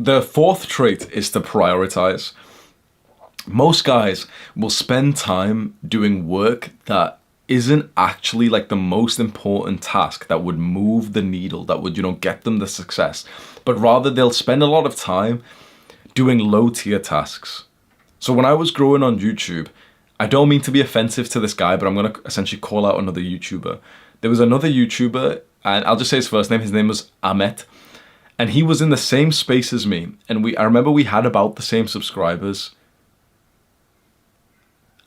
The fourth trait is to prioritize. Most guys will spend time doing work that isn't actually like the most important task that would move the needle, that would, get them the success. But rather they'll spend a lot of time doing low tier tasks. So when I was growing on YouTube, I don't mean to be offensive to this guy, but I'm going to essentially call out another YouTuber. There was another YouTuber, and I'll just say his first name. His name was Ahmed. And he was in the same space as me. And I remember we had about the same subscribers.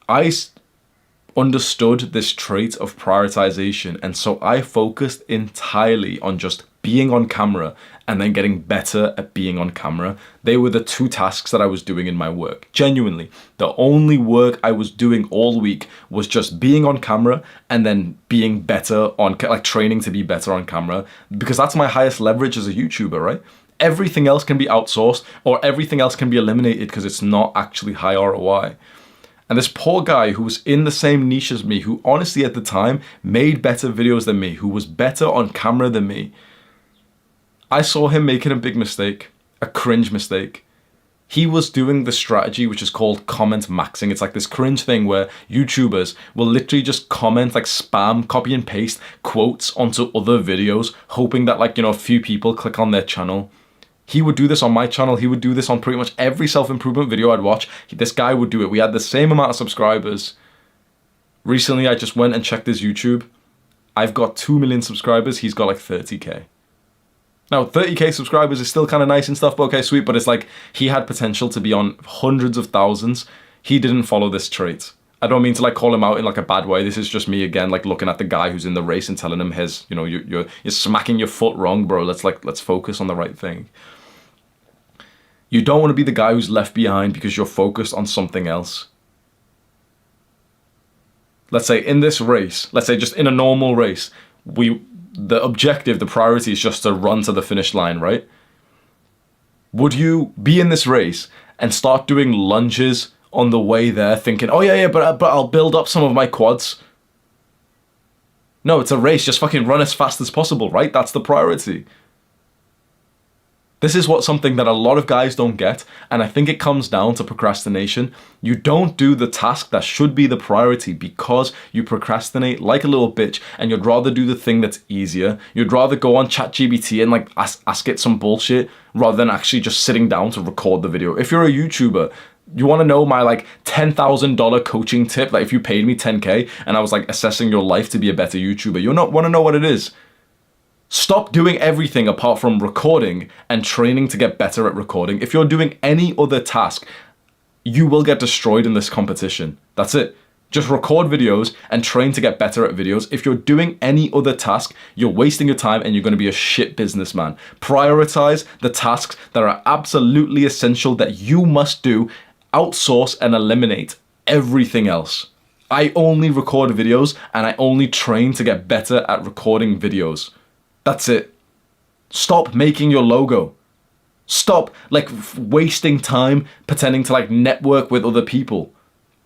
I understood this trait of prioritization, and so I focused entirely on just being on camera and then getting better at being on camera. They were the two tasks that I was doing in my work. Genuinely, the only work I was doing all week was just being on camera and then being better on, like training to be better on camera, because that's my highest leverage as a YouTuber, right? Everything else can be outsourced or everything else can be eliminated because it's not actually high ROI. And this poor guy who was in the same niche as me, who honestly at the time made better videos than me, who was better on camera than me, I saw him making a big mistake, a cringe mistake. He was doing the strategy which is called comment maxing. It's like this cringe thing where YouTubers will literally just comment, like spam, copy and paste quotes onto other videos, hoping that a few people click on their channel. He would do this on my channel. He would do this on pretty much every self-improvement video I'd watch. This guy would do it. We had the same amount of subscribers. Recently, I just went and checked his YouTube. I've got 2 million subscribers. He's got like 30K. Now, 30K subscribers is still kind of nice and stuff, but okay, sweet. But it's like he had potential to be on hundreds of thousands. He didn't follow this trait. I don't mean to call him out in a bad way. This is just me again, looking at the guy who's in the race and telling him you're smacking your foot wrong, bro. Let's focus on the right thing. You don't want to be the guy who's left behind because you're focused on something else. Let's say in this race, let's say just in a normal race, the objective, the priority is just to run to the finish line, right? Would you be in this race and start doing lunges on the way there thinking, oh yeah, but I'll build up some of my quads? No, it's a race. Just fucking run as fast as possible, right? That's the priority. This is something that a lot of guys don't get, and I think it comes down to procrastination. You don't do the task that should be the priority because you procrastinate like a little bitch, and you'd rather do the thing that's easier. You'd rather go on ChatGPT and ask it some bullshit rather than actually just sitting down to record the video. If you're a YouTuber, you want to know my $10,000 coaching tip? If you paid me 10K and I was assessing your life to be a better YouTuber, you want to know what it is? Stop doing everything apart from recording and training to get better at recording. If you're doing any other task, you will get destroyed in this competition. That's it. Just record videos and train to get better at videos. If you're doing any other task, you're wasting your time and you're going to be a shit businessman. Prioritize the tasks that are absolutely essential that you must do. Outsource and eliminate everything else. I only record videos and I only train to get better at recording videos. That's it. Stop making your logo. Stop wasting time pretending to network with other people.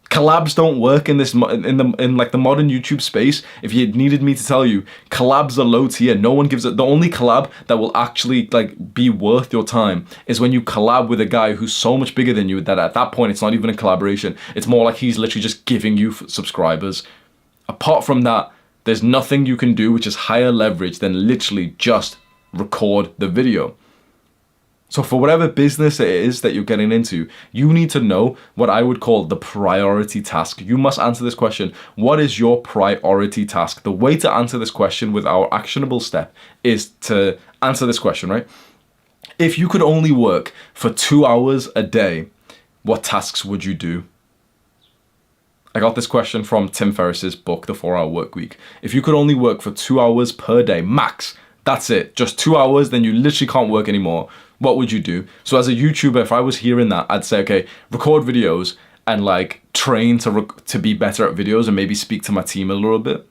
Collabs don't work in this in the modern YouTube space. If you needed me to tell you, collabs are low tier. No one gives it. The only collab that will actually be worth your time is when you collab with a guy who's so much bigger than you that at that point it's not even a collaboration. It's more like he's literally just giving you subscribers. Apart from that, there's nothing you can do which is higher leverage than literally just record the video. So for whatever business it is that you're getting into, you need to know what I would call the priority task. You must answer this question. What is your priority task? The way to answer this question with our actionable step is to answer this question, right? If you could only work for 2 hours a day, what tasks would you do? I got this question from Tim Ferriss's book, The 4 Hour Workweek. If you could only work for 2 hours per day, max, that's it, just 2 hours, then you literally can't work anymore. What would you do? So as a YouTuber, if I was hearing that, I'd say, okay, record videos and train to be better at videos and maybe speak to my team a little bit.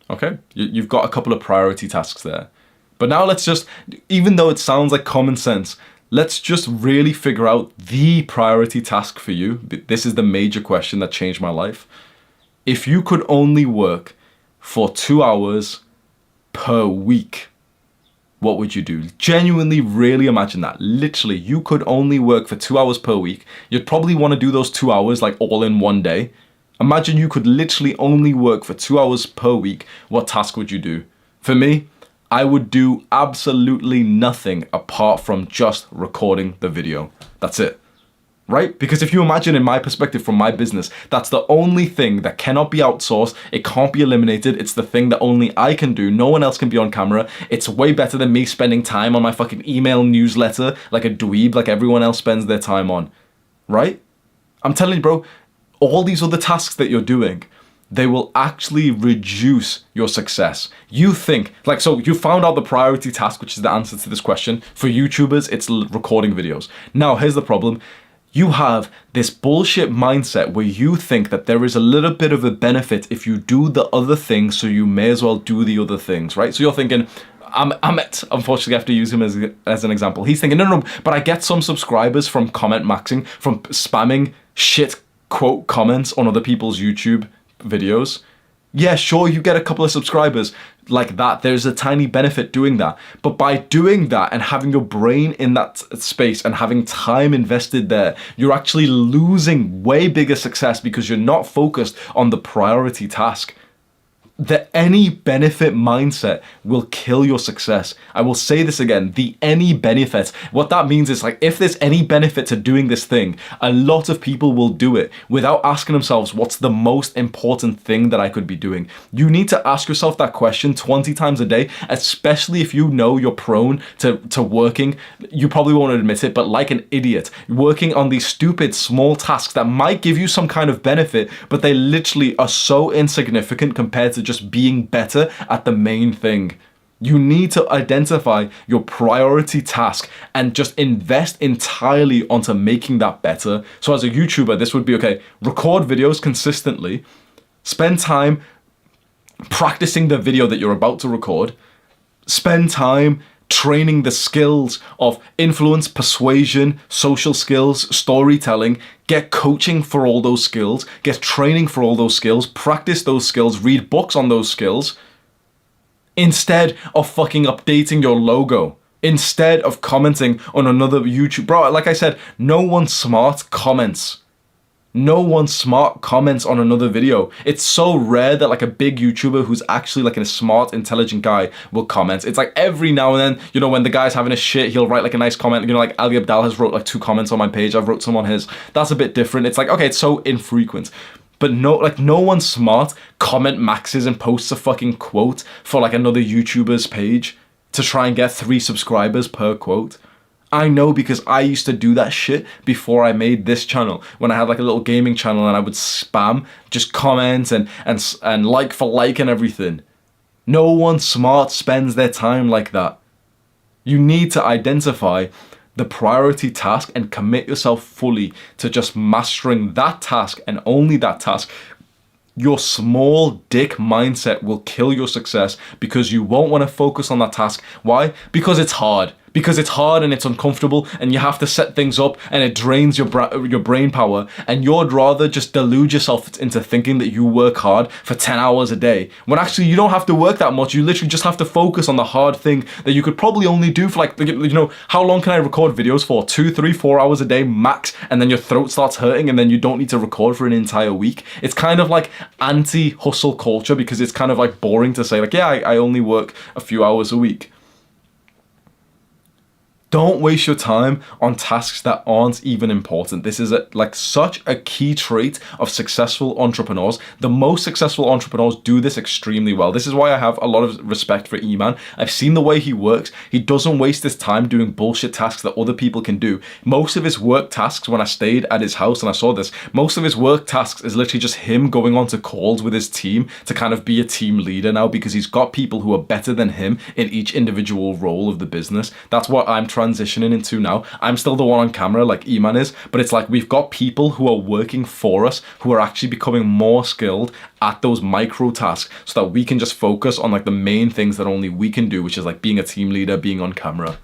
Okay, you've got a couple of priority tasks there. But now let's just, even though it sounds like common sense, let's just really figure out the priority task for you. This is the major question that changed my life. If you could only work for 2 hours per week, what would you do? Genuinely, really imagine that. Literally, you could only work for 2 hours per week. You'd probably want to do those 2 hours like all in one day. Imagine you could literally only work for 2 hours per week. What task would you do? For me, I would do absolutely nothing apart from just recording the video. That's it. Right? Because if you imagine in my perspective from my business, that's the only thing that cannot be outsourced. It can't be eliminated. It's the thing that only I can do. No one else can be on camera. It's way better than me spending time on my fucking email newsletter like a dweeb, like everyone else spends their time on. Right? I'm telling you, bro, all these other tasks that you're doing, they will actually reduce your success. You think, like, so you found out the priority task, which is the answer to this question. For YouTubers, it's recording videos. Now, here's the problem. You have this bullshit mindset where you think that there is a little bit of a benefit if you do the other things, so you may as well do the other things, right? So you're thinking, Ahmed, unfortunately I have to use him as an example. He's thinking, no, but I get some subscribers from comment maxing, from spamming shit quote comments on other people's YouTube videos. Yeah, sure, you get a couple of subscribers like that. There's a tiny benefit doing that. But by doing that and having your brain in that space and having time invested there, you're actually losing way bigger success because you're not focused on the priority task. The any benefit mindset will kill your success. I will say this again, the any benefit. What that means is like, if there's any benefit to doing this thing, a lot of people will do it without asking themselves, what's the most important thing that I could be doing? You need to ask yourself that question 20 times a day, especially if you know you're prone to working, you probably won't admit it, but like an idiot, working on these stupid small tasks that might give you some kind of benefit, but they literally are so insignificant compared to just being better at the main thing. You need to identify your priority task and just invest entirely onto making that better. So as a YouTuber, this would be, okay, record videos consistently, spend time practicing the video that you're about to record, spend time training the skills of influence, persuasion, social skills, storytelling, get coaching for all those skills, get training for all those skills, practice those skills, read books on those skills, instead of fucking updating your logo, instead of commenting on another YouTube. Bro, like I said, no one smart comments. No one smart comments on another video. It's so rare that like a big YouTuber who's actually like a smart, intelligent guy will comment. It's like every now and then, you know, when the guy's having a shit, he'll write like a nice comment. You know, like Ali Abdal has wrote like 2 comments on my page. I've wrote some on his. That's a bit different. It's like, okay, it's so infrequent. But no one smart comment maxes and posts a fucking quote for like another YouTuber's page to try and get 3 subscribers per quote. I know, because I used to do that shit before I made this channel. When I had like a little gaming channel and I would spam just comments and like for like and everything. No one smart spends their time like that. You need to identify the priority task and commit yourself fully to just mastering that task and only that task. Your small dick mindset will kill your success because you won't want to focus on that task. Why? Because it's hard. Because it's hard and it's uncomfortable and you have to set things up and it drains your brain power, and you'd rather just delude yourself into thinking that you work hard for 10 hours a day when actually you don't have to work that much. You literally just have to focus on the hard thing that you could probably only do for like, you know, how long can I record videos for? 2, 3, 4 hours a day max, and then your throat starts hurting and then you don't need to record for an entire week. It's kind of like anti-hustle culture because it's kind of like boring to say like, yeah, I only work a few hours a week. Don't waste your time on tasks that aren't even important. This is such a key trait of successful entrepreneurs. The most successful entrepreneurs do this extremely well. This is why I have a lot of respect for Iman. I've seen the way he works. He doesn't waste his time doing bullshit tasks that other people can do. Most of his work tasks, when I stayed at his house and I saw this, most of his work tasks is literally just him going on to calls with his team to kind of be a team leader now, because he's got people who are better than him in each individual role of the business. That's what I'm transitioning into now. I'm still the one on camera like Iman is, but it's like we've got people who are working for us who are actually becoming more skilled at those micro tasks so that we can just focus on like the main things that only we can do, which is like being a team leader, being on camera.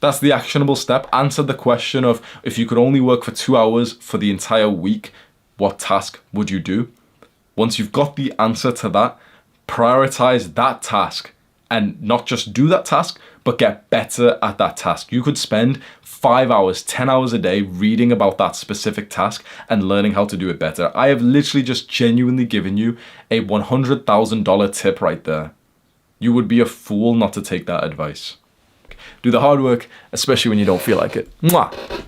That's the actionable step. Answer the question of, if you could only work for 2 hours for the entire week, what task would you do? Once you've got the answer to that, prioritize that task and not just do that task, but get better at that task. You could spend 5 hours, 10 hours a day reading about that specific task and learning how to do it better. I have literally just genuinely given you a $100,000 tip right there. You would be a fool not to take that advice. Do the hard work, especially when you don't feel like it. Mwah.